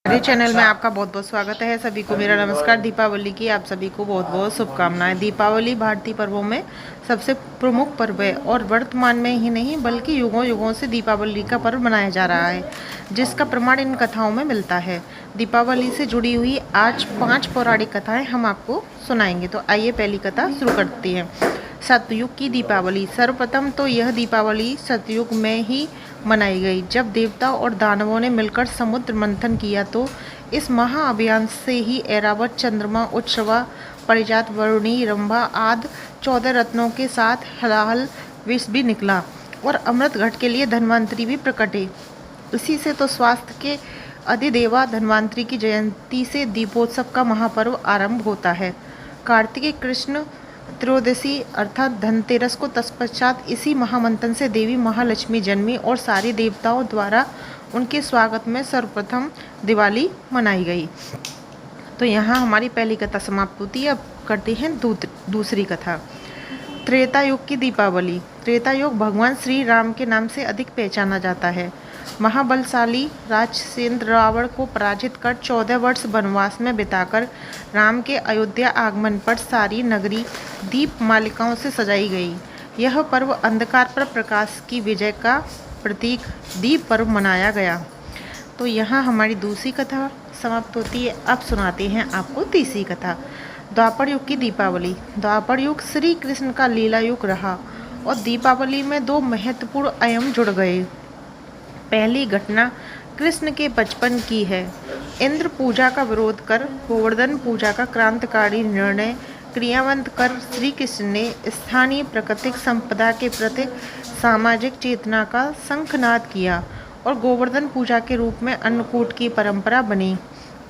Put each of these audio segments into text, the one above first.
मेरे चैनल में आपका बहुत बहुत स्वागत है। सभी को मेरा नमस्कार। दीपावली की आप सभी को बहुत बहुत शुभकामनाएं। दीपावली भारतीय पर्वों में सबसे प्रमुख पर्व है और वर्तमान में ही नहीं बल्कि युगों युगों से दीपावली का पर्व मनाया जा रहा है, जिसका प्रमाण इन कथाओं में मिलता है। दीपावली से जुड़ी हुई आज 5 पौराणिक कथाएं हम आपको सुनाएंगे। तो आइए पहली कथा शुरू करते हैं। सतयुग की दीपावली। सर्वप्रथम तो यह दीपावली सतयुग में ही मनाई गई, जब देवता और दानवों ने मिलकर समुद्र मंथन किया। तो इस महाअभियान से ही ऐरावत, चंद्रमा, उच्छ्रवा, परिजात, वरुणी, रंभा आदि 14 रत्नों के साथ हलाहल विष भी निकला और अमृत घट के लिए धन्वंतरी भी प्रकटे। इसी से तो स्वास्थ्य के अधिदेवा धन्वंतरी की जयंती से दीपोत्सव का महापर्व आरंभ होता है। कार्तिकेय कृष्ण त्रयोदशी अर्थात धनतेरस को तत्पश्चात इसी महामंथन से देवी महालक्ष्मी जन्मी और सारे देवताओं द्वारा उनके स्वागत में सर्वप्रथम दिवाली मनाई गई। तो यहाँ हमारी पहली कथा समाप्त होती है। अब करते हैं दूसरी कथा। त्रेता युग की दीपावली। त्रेता युग भगवान श्री राम के नाम से अधिक पहचाना जाता है। महाबलशाली राजसेंद्र रावण को पराजित कर 14 वर्ष वनवास में बिताकर राम के अयोध्या आगमन पर सारी नगरी दीप मालिकाओं से सजाई गई। यह पर्व अंधकार पर प्रकाश की विजय का प्रतीक दीप पर्व मनाया गया। तो यहाँ हमारी दूसरी कथा समाप्त होती है। अब सुनाते हैं आपको तीसरी कथा। द्वापर युग की दीपावली। द्वापर युग श्री कृष्ण का लीला युग रहा और दीपावली में 2 महत्वपूर्ण आयाम जुड़ गए। पहली घटना कृष्ण के बचपन की है। इंद्र पूजा का विरोध कर गोवर्धन पूजा का क्रांतिकारी निर्णय क्रियान्वित कर श्री कृष्ण ने स्थानीय प्राकृतिक संपदा के प्रति सामाजिक चेतना का शंखनाद किया और गोवर्धन पूजा के रूप में अन्नकूट की परंपरा बनी।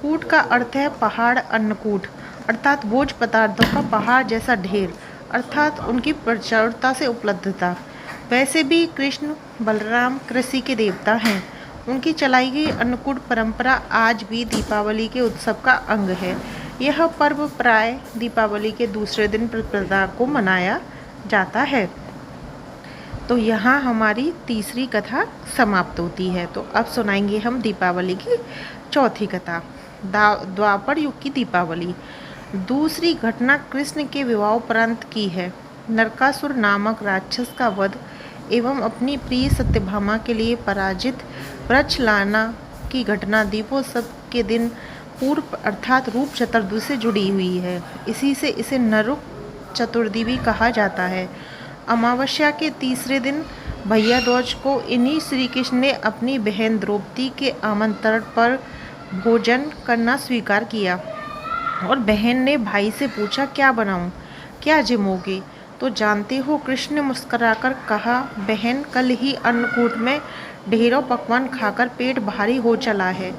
कूट का अर्थ है पहाड़, अन्नकूट अर्थात भोज पदार्थों का पहाड़ जैसा ढेर, अर्थात उनकी प्रचुरता से उपलब्धता। वैसे भी कृष्ण बलराम कृषि के देवता हैं। उनकी चलाई गई अन्नकूट परंपरा आज भी दीपावली के उत्सव का अंग है। यह पर्व प्राय दीपावली के दूसरे दिन प्रतिपदा को मनाया जाता है। तो यहाँ हमारी तीसरी कथा समाप्त होती है। तो अब सुनाएंगे हम दीपावली की चौथी कथा। द्वापर युग की दीपावली। दूसरी घटना कृष्ण के विवाहोपरांत की है। नरकासुर नामक राक्षस का वध एवं अपनी प्रिय सत्यभामा के लिए पराजित वृक्ष लाना की घटना दीपोत्सव के दिन पूर्व अर्थात रूप चतुर्दशी से जुड़ी हुई है। इसी से इसे नरुक चतुर्थी भी कहा जाता है। अमावस्या के तीसरे दिन भैया दूज को इन्हीं श्री कृष्ण ने अपनी बहन द्रौपदी के आमंत्रण पर भोजन करना स्वीकार किया और बहन ने भाई से पूछा, क्या बनाऊं, क्या जिमोगे? तो जानते हो, कृष्ण ने मुस्कुराकर कहा, बहन, कल ही अन्नकूट में ढेरों पकवान खाकर पेट भारी हो चला है,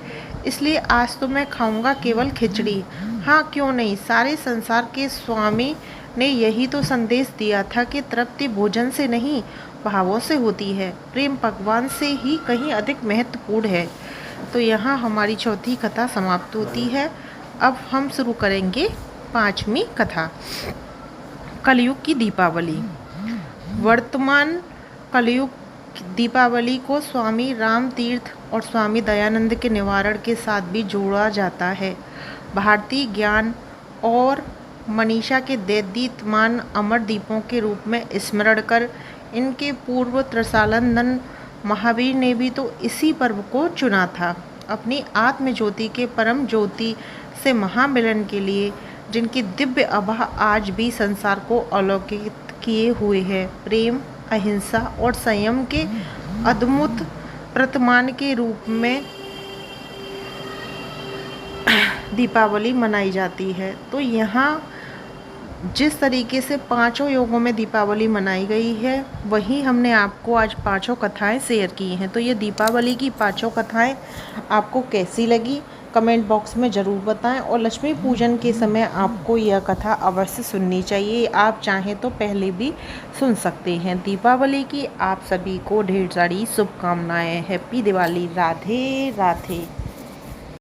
इसलिए आज तो मैं खाऊंगा केवल खिचड़ी। हाँ, क्यों नहीं, सारे संसार के स्वामी ने यही तो संदेश दिया था कि तृप्ति भोजन से नहीं भावों से होती है, प्रेम पकवान से ही कहीं अधिक महत्वपूर्ण है। तो यहाँ हमारी चौथी कथा समाप्त होती है। अब हम शुरू करेंगे 5वीं कथा। कलयुग की दीपावली। वर्तमान कलयुग दीपावली को स्वामी राम तीर्थ और स्वामी दयानंद के निवारण के साथ भी जोड़ा जाता है। भारतीय ज्ञान और मनीषा के दैदीप्यमान अमर दीपों के रूप में स्मरण कर इनके पूर्व त्रसालंदन महावीर ने भी तो इसी पर्व को चुना था अपनी आत्म ज्योति के परम ज्योति से महामिलन के लिए, जिनकी दिव्य आभा आज भी संसार को अलौकिक किए हुए है। प्रेम, अहिंसा और संयम के अद्भुत प्रतिमान के रूप में दीपावली मनाई जाती है। तो यहाँ जिस तरीके से 5 योगों में दीपावली मनाई गई है, वही हमने आपको आज 5 कथाएं शेयर की हैं। तो ये दीपावली की 5 कथाएं आपको कैसी लगी कमेंट बॉक्स में ज़रूर बताएं और लक्ष्मी पूजन के समय आपको यह कथा अवश्य सुननी चाहिए। आप चाहें तो पहले भी सुन सकते हैं। दीपावली की आप सभी को ढेर सारी शुभकामनाएं। हैप्पी दिवाली। राधे राधे।